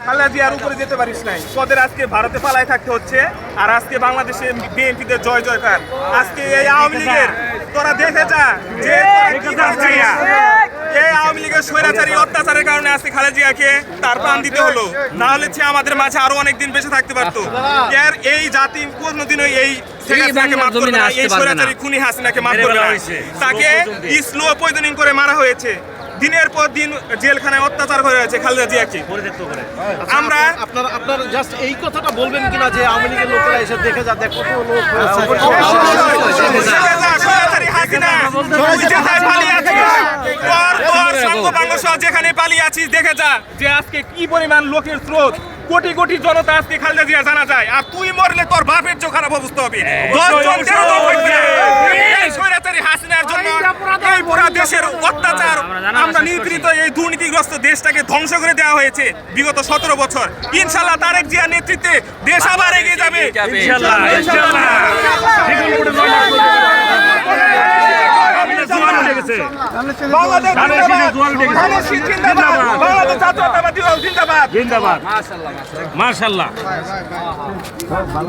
খালেদা জিয়ার উপরে যেতে পারিস নাই, তোদের আজকে ভারতে পালায় থাকতে হচ্ছে। আর আজকে বাংলাদেশে বিএনপিতে জয় জয়কার। আজকে এই আওয়ামী লীগের তোরা দেখে যা যে এই আওয়ামী লীগের স্বৈরাচারী অত্যাচারের কারণে আজকে খালেদা জিয়াকে তার প্রাণ দিতে হলো, না হলে সে আমাদের মাঝে আরো অনেকদিন বেঁচে থাকতে পারতো। এর এই জাতি কোনোদিনও এই খুনি হাসিনাকে মাফ করবে না। তাকে স্লো পয়জনিং করে মারা হয়েছে, দিনের পর দিন জেলখানায় অত্যাচার করে রয়েছে খালেদা জিয়াকে। আমরা আপনার জাস্ট এই কথাটা বলবেন কিনা যে আওয়ামী লীগের লোকেরা এসে দেখে যা, দেখো কত লোক যেখানে পালিয়ে আছিস দেখে যা যে আজকে কি পরিমাণ লোকের স্রোত, কোটি কোটি জনতা আজকে খালেদা জিয়া জানা যায়। আর তুই মরলে তোর বাপের যে খারাপ অবস্থা হবে। হাসিনার জন্য এই পুরা দেশের অত্যাচার, আমরা নিপীড়িত এই দুর্নীতিগ্রস্ত দেশটাকে ধ্বংস করে দেওয়া হয়েছে বিগত 17 বছর। ইনশাল্লাহ তারেক জিয়ার নেতৃত্বে দেশ আবার এগিয়ে যাবে। মাশাআল্লাহ।